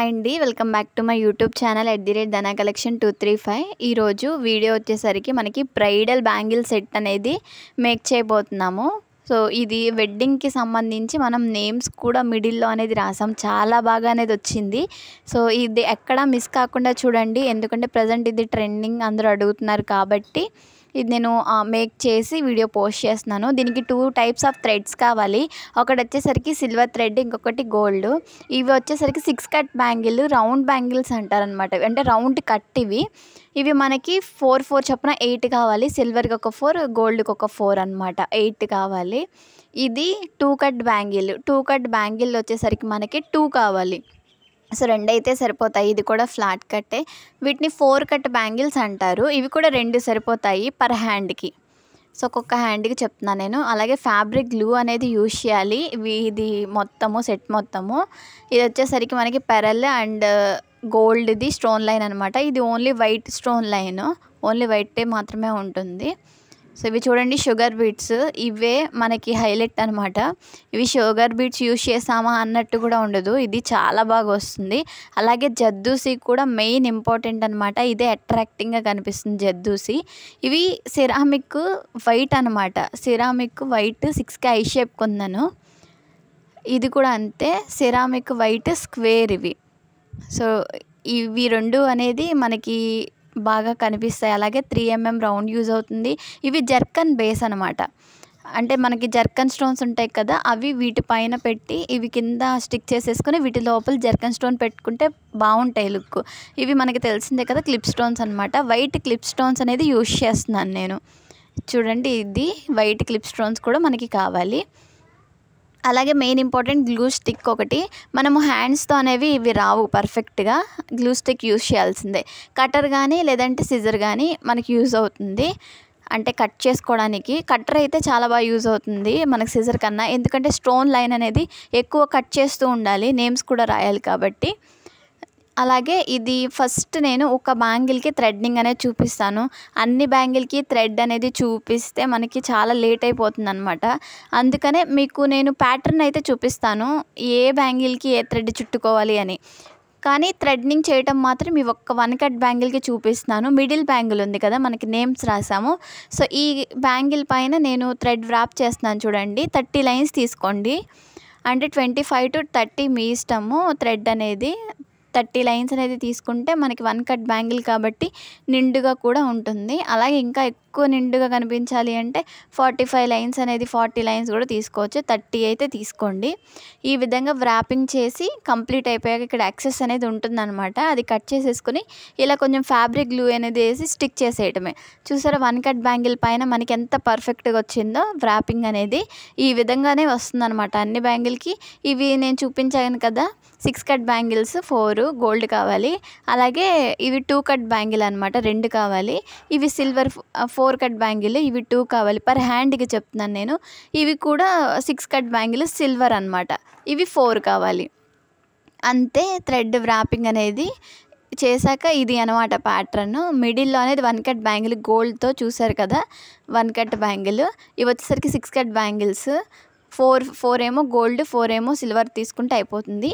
Hi అండి, welcome back to my YouTube channel @Dana Collection 235. ఈరోజు video వచ్చేసరికి మనకి బ్రైడల్ బ్యాంగిల్ సెట్ అనేది మేక్ చేయబోతున్నాము. సో ఇది వెడ్డింగ్కి సంబంధించి మనం నేమ్స్ కూడా మిడిల్లో అనేది రాసాం. చాలా బాగా అనేది వచ్చింది. సో ఇది ఎక్కడ మిస్ కాకుండా చూడండి, ఎందుకంటే ప్రజెంట్ ఇది ట్రెండింగ్, అందరూ అడుగుతున్నారు కాబట్టి ఇది నేను మేక్ చేసి వీడియో పోస్ట్ చేస్తున్నాను. దీనికి 2 టైప్స్ ఆఫ్ థ్రెడ్స్ కావాలి. ఒకటి వచ్చేసరికి సిల్వర్ థ్రెడ్, ఇంకొకటి గోల్డ్. ఇవి వచ్చేసరికి 6 కట్ బ్యాంగిల్, రౌండ్ బ్యాంగిల్స్ అంటారనమాట. అంటే రౌండ్ కట్ ఇవి మనకి 4 చొప్పున 8 కావాలి. సిల్వర్కి ఒక 4, గోల్డ్కి ఒక 4 అనమాట. 8 కావాలి. ఇది 2 కట్ బ్యాంగిల్. 2 కట్ బ్యాంగిల్ వచ్చేసరికి మనకి 2 కావాలి. సో 2 అయితే సరిపోతాయి. ఇది కూడా ఫ్లాట్ కట్టే. వీటిని 4 కట్ బ్యాంగిల్స్ అంటారు. ఇవి కూడా 2 సరిపోతాయి పర్ హ్యాండ్కి. సో ఒక్కొక్క హ్యాండ్కి చెప్తున్నాను నేను. అలాగే ఫ్యాబ్రిక్ గ్లూ అనేది యూజ్ చేయాలి. ఇది మొత్తము సెట్ మొత్తము. ఇది వచ్చేసరికి మనకి పెరల్ అండ్ గోల్డ్ది స్టోన్ లైన్ అనమాట. ఇది only white stone line, only వైటే మాత్రమే ఉంటుంది. సో ఇవి చూడండి, షుగర్ బీట్స్. ఇవే మనకి హైలైట్ అనమాట. ఇవి షుగర్ బీట్స్ యూజ్ చేసామా అన్నట్టు కూడా ఉండదు. ఇది చాలా బాగా వస్తుంది. అలాగే జద్దూసి కూడా మెయిన్ ఇంపార్టెంట్ అనమాట. ఇదే అట్రాక్టింగ్గా కనిపిస్తుంది జద్దూసి. ఇవి సిరామిక్ వైట్ అనమాట. సిరామిక్ వైట్ 6కి ఐ షేప్ కొందాను. ఇది కూడా అంతే, సిరామిక్ వైట్ స్క్వేర్ ఇవి. సో ఇవి 2 అనేది మనకి బాగా కనిపిస్తాయి. అలాగే 3mm రౌండ్ యూజ్ అవుతుంది. ఇవి జర్కన్ బేస్ అనమాట. అంటే మనకి జర్కన్ స్టోన్స్ ఉంటాయి కదా, అవి వీటి పైన పెట్టి ఇవి కింద స్టిక్ చేసేసుకొని వీటి లోపల జర్కన్ స్టోన్ పెట్టుకుంటే బాగుంటాయి లుక్. ఇవి మనకి తెలిసిందే కదా, క్లిప్ స్టోన్స్ అనమాట. వైట్ క్లిప్ స్టోన్స్ అనేది యూజ్ చేస్తున్నాను నేను. చూడండి, ఇది వైట్ క్లిప్ స్టోన్స్ కూడా మనకి కావాలి. అలాగే మెయిన్ ఇంపార్టెంట్ గ్లూ స్టిక్ ఒకటి. మనము హ్యాండ్స్తో అనేవి ఇవి రావు పర్ఫెక్ట్గా, గ్లూ స్టిక్ యూజ్ చేయాల్సిందే. కటర్ కానీ లేదంటే సిజర్ కానీ మనకి యూజ్ అవుతుంది. అంటే కట్ చేసుకోవడానికి కట్టర్ అయితే చాలా బాగా యూజ్ అవుతుంది మనకి సిజర్ కన్నా. ఎందుకంటే స్టోన్ లైన్ అనేది ఎక్కువ కట్ చేస్తూ ఉండాలి, నేమ్స్ కూడా రాయాలి కాబట్టి. అలాగే ఇది ఫస్ట్ నేను ఒక బ్యాంగిల్కి థ్రెడ్డింగ్ అనేది చూపిస్తాను. అన్ని బ్యాంగిల్కి థ్రెడ్ అనేది చూపిస్తే మనకి చాలా లేట్ అయిపోతుంది అనమాట. అందుకనే మీకు నేను ప్యాటర్న్ అయితే చూపిస్తాను, ఏ బ్యాంగిల్కి ఏ థ్రెడ్ చుట్టుకోవాలి అని. కానీ థ్రెడ్డింగ్ చేయటం మాత్రం ఈ ఒక్క 1 కట్ బ్యాంగిల్కి చూపిస్తున్నాను. మిడిల్ బ్యాంగిల్ ఉంది కదా, మనకి నేమ్స్ రాసాము. సో ఈ బ్యాంగిల్ పైన నేను థ్రెడ్ వ్రాప్ చేస్తున్నాను. చూడండి, 30 లైన్స్ తీసుకోండి. అంటే 25 to 30 మీ ఇష్టము. థ్రెడ్ అనేది 30 లైన్స్ అనేది తీసుకుంటే మనకి 1 కట్ బ్యాంగిల్ కాబట్టి నిండుగా కూడా ఉంటుంది. అలాగే ఇంకా ఎక్కువ నిండుగా కనిపించాలి అంటే 45 లైన్స్ అనేది 40 లైన్స్ కూడా తీసుకోవచ్చు. 30 అయితే తీసుకోండి. ఈ విధంగా వ్రాపింగ్ చేసి కంప్లీట్ అయిపోయాక ఇక్కడ యాక్సెస్ అనేది ఉంటుందన్నమాట. అది కట్ చేసేసుకుని ఇలా కొంచెం ఫ్యాబ్రిక్ గ్లూ అనేది వేసి స్టిక్ చేసేయటమే. చూసారా, 1 కట్ బ్యాంగిల్ పైన మనకి ఎంత పర్ఫెక్ట్గా వచ్చిందో వ్రాపింగ్ అనేది. ఈ విధంగానే వస్తుందన్నమాట అన్ని బ్యాంగిల్కి. ఇవి నేను చూపించాను కదా, 6 కట్ బ్యాంగిల్స్ 4 గోల్డ్ కావాలి. అలాగే ఇవి 2 కట్ బ్యాంగిల్ అనమాట, 2 కావాలి. ఇవి సిల్వర్ 4 కట్ బ్యాంగిల్, ఇవి 2 కావాలి. పర్ హ్యాండ్కి చెప్తున్నాను నేను. ఇవి కూడా 6 కట్ బ్యాంగిల్ సిల్వర్ అనమాట, ఇవి 4 కావాలి. అంతే, థ్రెడ్ వ్రాపింగ్ అనేది చేశాక ఇది అనమాట ప్యాటర్న్. మిడిల్లో అనేది 1 కట్ బ్యాంగిల్ గోల్డ్తో చూసారు కదా, 1 కట్ బ్యాంగిల్. ఇవి వచ్చేసరికి 6 కట్ బ్యాంగిల్స్. 4 ఏమో గోల్డ్, 4 ఏమో సిల్వర్ తీసుకుంటే అయిపోతుంది.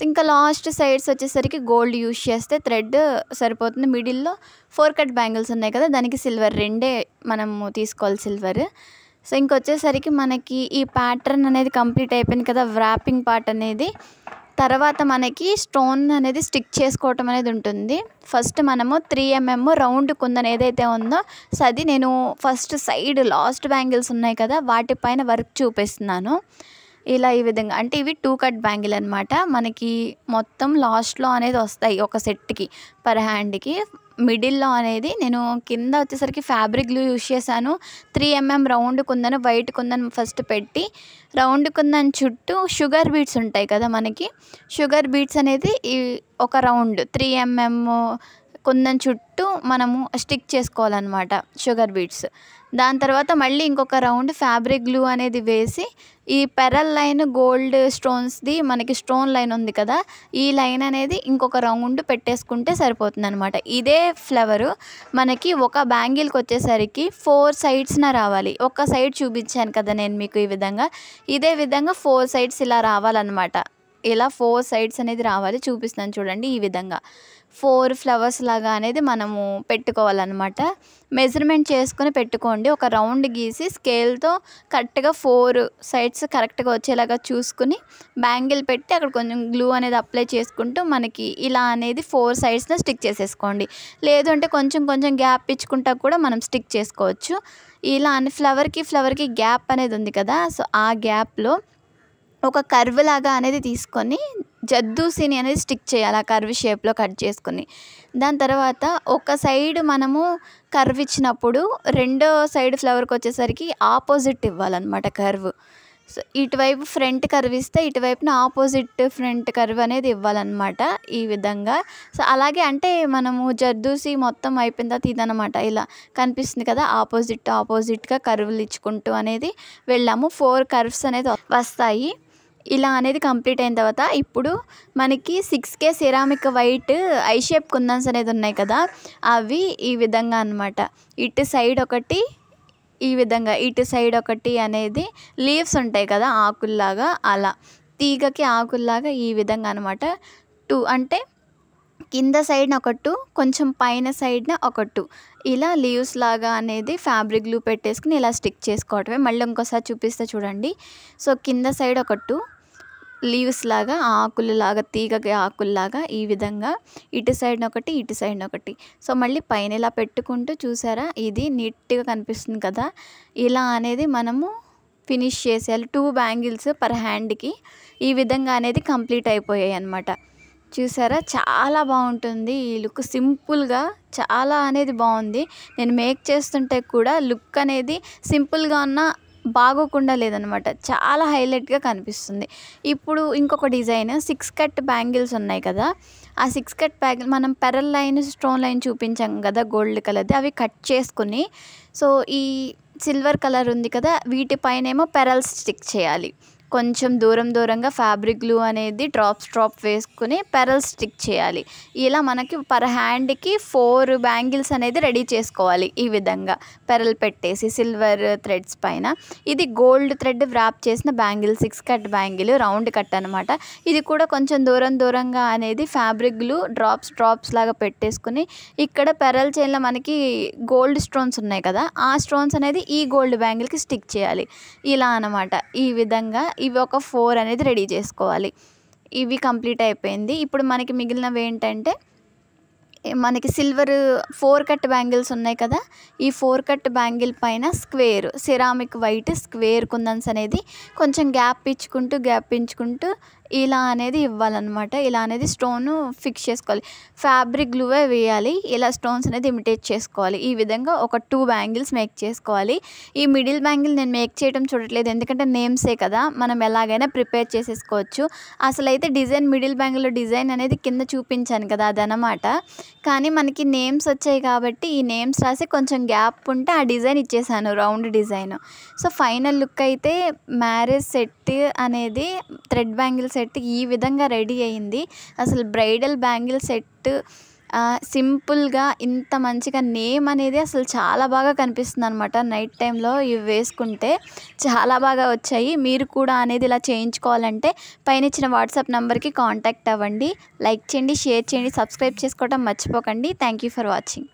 ఇంకా లాస్ట్ సైడ్స్ వచ్చేసరికి గోల్డ్ యూజ్ చేస్తే థ్రెడ్ సరిపోతుంది. మిడిల్లో 4 కట్ బ్యాంగిల్స్ ఉన్నాయి కదా, దానికి సిల్వర్ 2 మనము తీసుకోవాలి సిల్వర్. సో ఇంకొచ్చేసరికి మనకి ఈ ప్యాటర్న్ అనేది కంప్లీట్ అయిపోయింది కదా, వ్రాపింగ్ పార్ట్ అనేది. తర్వాత మనకి స్టోన్ అనేది స్టిక్ చేసుకోవటం అనేది ఉంటుంది. ఫస్ట్ మనము 3mm రౌండ్ కుందన్ ఏదైతే ఉందో, సో అది నేను ఫస్ట్ సైడ్ లాస్ట్ బ్యాంగిల్స్ ఉన్నాయి కదా, వాటిపైన వర్క్ చూపిస్తున్నాను. ఇలా ఈ విధంగా, అంటే ఇవి 2 కట్ బ్యాంగిల్ అనమాట. మనకి మొత్తం లాస్ట్లో అనేది వస్తాయి ఒక సెట్కి పర్ హ్యాండ్కి. మిడిల్లో అనేది నేను కింద వచ్చేసరికి ఫ్యాబ్రిక్ గ్లూ యూజ్ చేశాను. 3mm రౌండ్ కుందను, వైట్ కుందను ఫస్ట్ పెట్టి రౌండ్ కుందన్ చుట్టూ షుగర్ బీట్స్ ఉంటాయి కదా మనకి, షుగర్ బీట్స్ అనేది ఒక రౌండ్ 3mm కుందన్ చుట్టూ మనము స్టిక్ చేసుకోవాలన్నమాట షుగర్ బీట్స్. దాని తర్వాత మళ్ళీ ఇంకొక రౌండ్ ఫ్యాబ్రిక్ గ్లూ అనేది వేసి ఈ పెరల్ లైన్ గోల్డ్ స్టోన్స్ది మనకి స్టోన్ లైన్ ఉంది కదా, ఈ లైన్ అనేది ఇంకొక రౌండ్ పెట్టేసుకుంటే సరిపోతుంది అనమాట. ఇదే ఫ్లవరు మనకి ఒక బ్యాంగిల్కి వచ్చేసరికి 4 సైడ్స్న రావాలి. ఒక సైడ్ చూపించాను కదా నేను మీకు ఈ విధంగా, ఇదే విధంగా 4 సైడ్స్ ఇలా రావాలన్నమాట. ఇలా 4 సైడ్స్ అనేది రావాలి. చూపిస్తున్నాను చూడండి. ఈ విధంగా 4 ఫ్లవర్స్ లాగా అనేది మనము పెట్టుకోవాలన్నమాట. మెజర్మెంట్ చేసుకొని పెట్టుకోండి. ఒక రౌండ్ గీసి స్కేల్తో కరెక్ట్గా 4 సైడ్స్ కరెక్ట్గా వచ్చేలాగా చూసుకుని బ్యాంగిల్ పెట్టి అక్కడ కొంచెం గ్లూ అనేది అప్లై చేసుకుంటూ మనకి ఇలా అనేది 4 సైడ్స్లో స్టిక్ చేసేసుకోండి. లేదు అంటే కొంచెం కొంచెం గ్యాప్ ఇచ్చుకుంటా కూడా మనం స్టిక్ చేసుకోవచ్చు. ఇలా అని ఫ్లవర్కి గ్యాప్ అనేది ఉంది కదా, సో ఆ గ్యాప్లో ఒక కర్వ్ లాగా అనేది తీసుకొని జద్దూసిని అనేది స్టిక్ చేయాలి. ఆ కర్వ్ షేప్లో కట్ చేసుకుని దాని తర్వాత ఒక సైడ్ మనము కర్వ్ ఇచ్చినప్పుడు రెండో సైడ్ ఫ్లవర్కి వచ్చేసరికి ఆపోజిట్ ఇవ్వాలన్నమాట కర్వ్. సో ఇటువైపు ఫ్రంట్ కర్వ్ ఇస్తే ఇటువైపున ఆపోజిట్ ఫ్రంట్ కర్వ్ అనేది ఇవ్వాలన్నమాట ఈ విధంగా. సో అలాగే అంటే మనము జర్దూసి మొత్తం అయిపోయిన తర్వాత ఇదనమాట ఇలా కనిపిస్తుంది కదా, ఆపోజిట్గా కర్వ్లు ఇచ్చుకుంటూ అనేది వెళ్ళాము. 4 కర్వ్స్ అనేది వస్తాయి. ఇలా అనేది కంప్లీట్ అయిన తర్వాత ఇప్పుడు మనకి 6K ceramic white I shape kundans అనేది ఉన్నాయి కదా, అవి ఈ విధంగా అనమాట. ఇటు సైడ్ ఒకటి, ఈ విధంగా ఇటు సైడ్ ఒకటి అనేది లీవ్స్ ఉంటాయి కదా ఆకుల్లాగా, అలా తీగకి ఆకుల్లాగా ఈ విధంగా అనమాట. 2 అంటే కింద సైడ్న ఒక 2, కొంచెం పైన సైడ్న ఒక 2 ఇలా లీవ్స్ లాగా అనేది ఫ్యాబ్రిక్ గ్లూ పెట్టేసుకుని ఇలా స్టిక్ చేసుకోవటమే. మళ్ళీ ఇంకోసారి చూపిస్తే చూడండి. సో కింద సైడ్ ఒక 2 లీవ్స్ లాగా, ఆకులలాగా, తీగకి ఆకుల్లాగా ఈ విధంగా ఇటు సైడ్న ఒకటి, ఇటు సైడ్న ఒకటి. సో మళ్ళీ పైన ఇలా పెట్టుకుంటూ చూసారా, ఇది నీట్గా కనిపిస్తుంది కదా, ఇలా అనేది మనము ఫినిష్ చేసేయాలి. 2 బ్యాంగిల్స్ పర్ హ్యాండ్కి ఈ విధంగా అనేది కంప్లీట్ అయిపోయాయి అన్నమాట. చూసారా, చాలా బాగుంటుంది ఈ లుక్. సింపుల్గా చాలా అనేది బాగుంది. నేను మేక్ చేస్తుంటే కూడా లుక్ అనేది సింపుల్గా ఉన్న బాగోకుండా లేదనమాట, చాలా హైలైట్గా కనిపిస్తుంది. ఇప్పుడు ఇంకొక డిజైన్ 6 కట్ బ్యాంగిల్స్ ఉన్నాయి కదా, ఆ 6 కట్ బ్యాంగిల్ మనం పెరల్ లైన్, స్టోన్ లైన్ చూపించాం కదా గోల్డ్ కలర్ది, అవి కట్ చేసుకుని సో ఈ సిల్వర్ కలర్ ఉంది కదా వీటిపైనేమో పెరల్స్ స్టిక్ చేయాలి. కొంచెం దూరంగా ఫ్యాబ్రిక్ గ్లూ అనేది డ్రాప్ వేసుకుని పెరల్స్ స్టిక్ చేయాలి. ఇలా మనకి పర్ హ్యాండ్కి 4 బ్యాంగిల్స్ అనేది రెడీ చేసుకోవాలి. ఈ విధంగా పెరల్ పెట్టేసి సిల్వర్ థ్రెడ్స్ పైన. ఇది గోల్డ్ థ్రెడ్ వ్రాప్ చేసిన bangle, 6 cut bangle, round cut అనమాట. ఇది కూడా కొంచెం దూరంగా అనేది ఫ్యాబ్రిక్ గ్లూ డ్రాప్స్ లాగా పెట్టేసుకుని ఇక్కడ పెరల్ చైన్లో మనకి గోల్డ్ స్టోన్స్ ఉన్నాయి కదా, ఆ స్టోన్స్ అనేది ఈ గోల్డ్ బ్యాంగిల్కి స్టిక్ చేయాలి. ఇలా అనమాట. ఈ విధంగా ఇవి ఒక 4 అనేది రెడీ చేసుకోవాలి. ఇవి కంప్లీట్ అయిపోయింది. ఇప్పుడు మనకి మిగిలినవి ఏంటంటే మనకి సిల్వర్ 4 కట్ బ్యాంగిల్స్ ఉన్నాయి కదా, ఈ 4 కట్ బ్యాంగిల్ పైన స్క్వేర్ సిరామిక్ వైట్ స్క్వేర్ కుందన్స్ అనేది కొంచెం గ్యాప్ ఇచ్చుకుంటూ ఇలా అనేది ఇవ్వాలన్నమాట. ఇలా అనేది స్టోన్ ఫిక్స్ చేసుకోవాలి. ఫ్యాబ్రిక్ గ్లూవే వేయాలి. ఇలా స్టోన్స్ అనేది ఇమిటేట్ చేసుకోవాలి. ఈ విధంగా ఒక 2 బ్యాంగిల్స్ మేక్ చేసుకోవాలి. ఈ మిడిల్ బ్యాంగిల్ నేను మేక్ చేయడం చూడట్లేదు, ఎందుకంటే నేమ్సే కదా, మనం ఎలాగైనా ప్రిపేర్ చేసేసుకోవచ్చు. అసలైతే డిజైన్ మిడిల్ బ్యాంగిల్లో డిజైన్ అనేది కింద చూపించాను కదా, అదనమాట. కానీ మనకి నేమ్స్ వచ్చాయి కాబట్టి ఈ నేమ్స్ రాసి కొంచెం గ్యాప్ ఉంటే ఆ డిజైన్ ఇచ్చేసాను, round design. So final look అయితే మ్యారేజ్ సెట్ అనేది థ్రెడ్ బ్యాంగిల్ సెట్ ఈ విధంగా రెడీ అయింది. అసలు బ్రైడల్ బ్యాంగిల్ సెట్ సింపుల్గా ఇంత మంచిగా నేమ్ అనేది అసలు చాలా బాగా కనిపిస్తుంది అనమాట. నైట్ టైంలో ఇవి వేసుకుంటే చాలా బాగా వచ్చాయి. మీరు కూడా అనేది ఇలా చేయించుకోవాలంటే పైన ఇచ్చిన వాట్సాప్ నెంబర్కి కాంటాక్ట్ అవ్వండి. లైక్ చేయండి, షేర్ చేయండి, సబ్స్క్రైబ్ చేసుకోవడం మర్చిపోకండి. Thank you for watching.